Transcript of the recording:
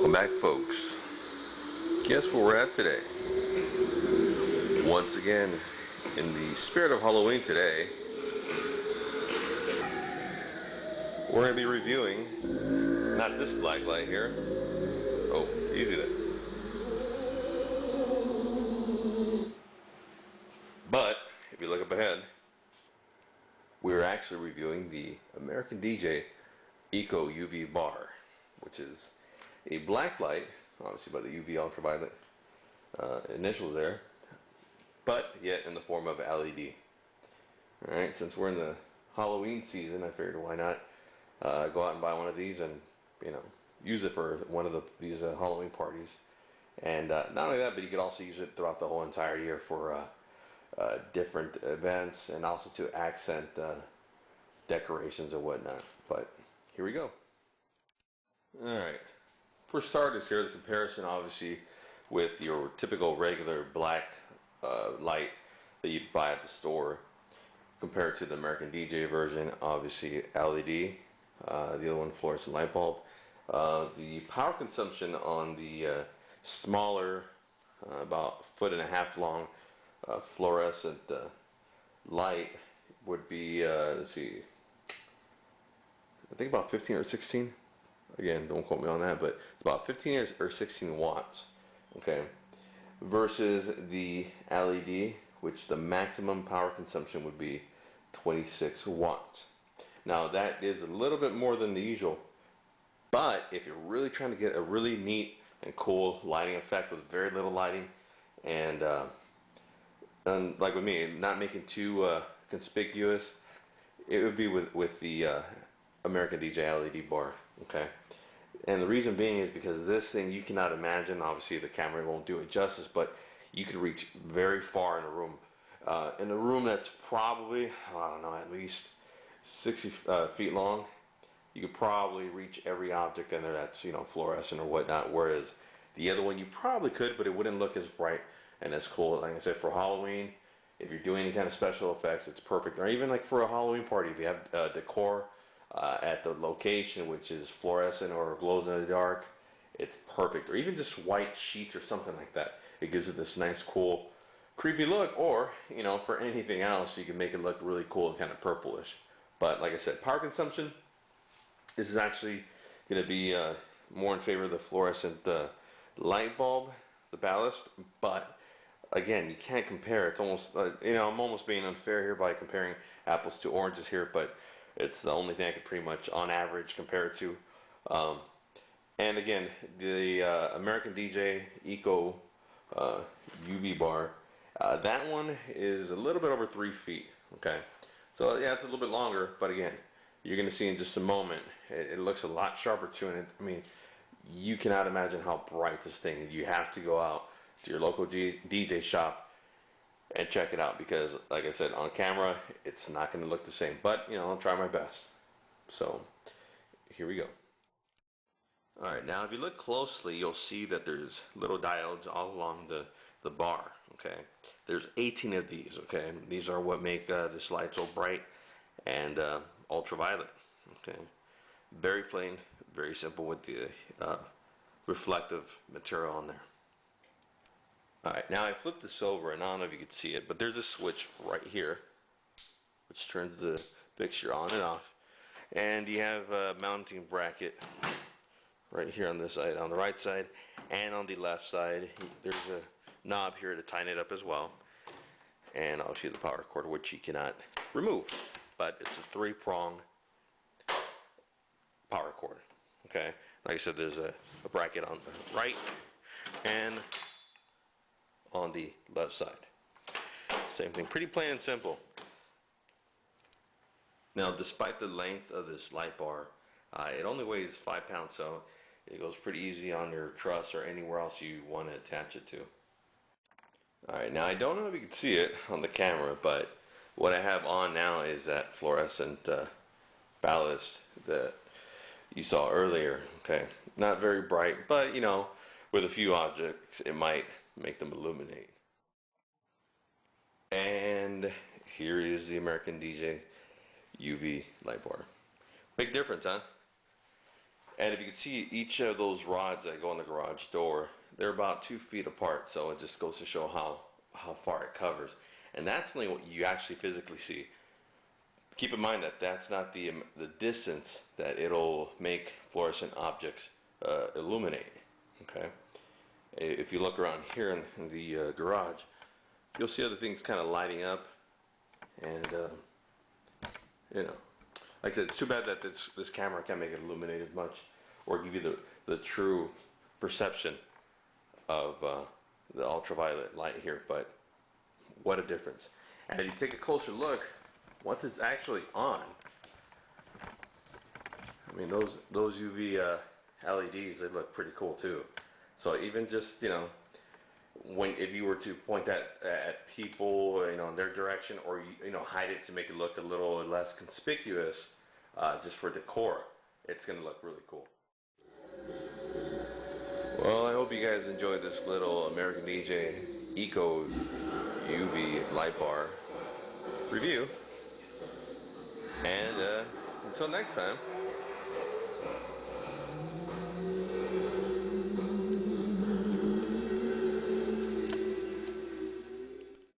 Welcome back, folks. Guess where we're at today? Once again, in the spirit of Halloween today, we're going to be reviewing, not this black light here. Oh, easy there. But, if you look up ahead, we're actually reviewing the American DJ Eco UV Bar, which is a black light, obviously by the UV ultraviolet initials there, but yet in the form of LED. Alright, since we're in the Halloween season, I figured why not go out and buy one of these and, use it for one of these Halloween parties. And not only that, but you could also use it throughout the whole entire year for different events and also to accent decorations and whatnot. But here we go. Alright, for starters here, the comparison obviously with your typical regular black light that you'd buy at the store compared to the American DJ version, obviously LED, the other one fluorescent light bulb. The power consumption on the smaller, about 1.5 foot long fluorescent light would be, let's see, I think about 15 or 16. Again, don't quote me on that, but it's about 15 or 16 watts, okay, versus the LED, which the maximum power consumption would be 26 watts. Now that is a little bit more than the usual, but if you're really trying to get a really neat and cool lighting effect with very little lighting, and like with me, not making too conspicuous, it would be with the American DJ LED bar, okay? And the reason being is because this thing, you cannot imagine, obviously the camera won't do it justice, but you could reach very far in a room. In a room that's probably, I don't know, at least 60 feet long, you could probably reach every object in there that's, fluorescent or whatnot, whereas the other one you probably could, but it wouldn't look as bright and as cool. Like I said, for Halloween, if you're doing any kind of special effects, it's perfect. Or even like for a Halloween party, if you have decor at the location, which is fluorescent or glows in the dark, it's perfect. Or even just white sheets or something like that. It gives it this nice, cool, creepy look. Or, for anything else, you can make it look really cool and kind of purplish. But like I said, power consumption, this is actually going to be more in favor of the fluorescent light bulb, the ballast. But again, you can't compare. It's almost, I'm almost being unfair here by comparing apples to oranges here, but it's the only thing I could pretty much, on average, compare it to. And again, the American DJ Eco UV Bar, that one is a little bit over 3 feet. Okay, so yeah, it's a little bit longer, but again, you're going to see in just a moment, it looks a lot sharper too. And I mean, you cannot imagine how bright this thing is. You have to go out to your local DJ shop and check it out, because like I said, on camera it's not going to look the same, but I'll try my best. So here we go. Alright, now if you look closely, you'll see that there's little diodes all along the bar. Okay, there's 18 of these. Okay, these are what make this light so bright and ultraviolet. Okay, very plain, very simple with the reflective material on there. Alright, now I flipped this over, and I don't know if you can see it, but there's a switch right here which turns the fixture on and off, and you have a mounting bracket right here on this side, on the right side, and on the left side there's a knob here to tighten it up as well, and obviously the power cord, which you cannot remove, but it's a 3-prong power cord. Okay, like I said, there's a bracket on the right and on the left side. Same thing, pretty plain and simple. Now, despite the length of this light bar, it only weighs 5 pounds, so it goes pretty easy on your truss or anywhere else you want to attach it to. Alright, now I don't know if you can see it on the camera, but what I have on now is that fluorescent ballast that you saw earlier. Okay, not very bright, but with a few objects it might make them illuminate. And here is the American DJ UV light bar. Big difference, huh? And if you can see each of those rods that go on the garage door, they're about 2 feet apart. So it just goes to show how far it covers. And that's only what you actually physically see. Keep in mind that that's not the distance that it'll make fluorescent objects illuminate. Okay. If you look around here in the garage, you'll see other things kind of lighting up, and you know, like I said, it's too bad that this camera can't make it illuminate as much, or give you the true perception of the ultraviolet light here. But what a difference! And if you take a closer look, once it's actually on, I mean those UV LEDs, they look pretty cool too. So even just, if you were to point that at people, in their direction, or hide it to make it look a little less conspicuous, just for decor, it's going to look really cool. Well, I hope you guys enjoyed this little American DJ Eco UV light bar review. And until next time.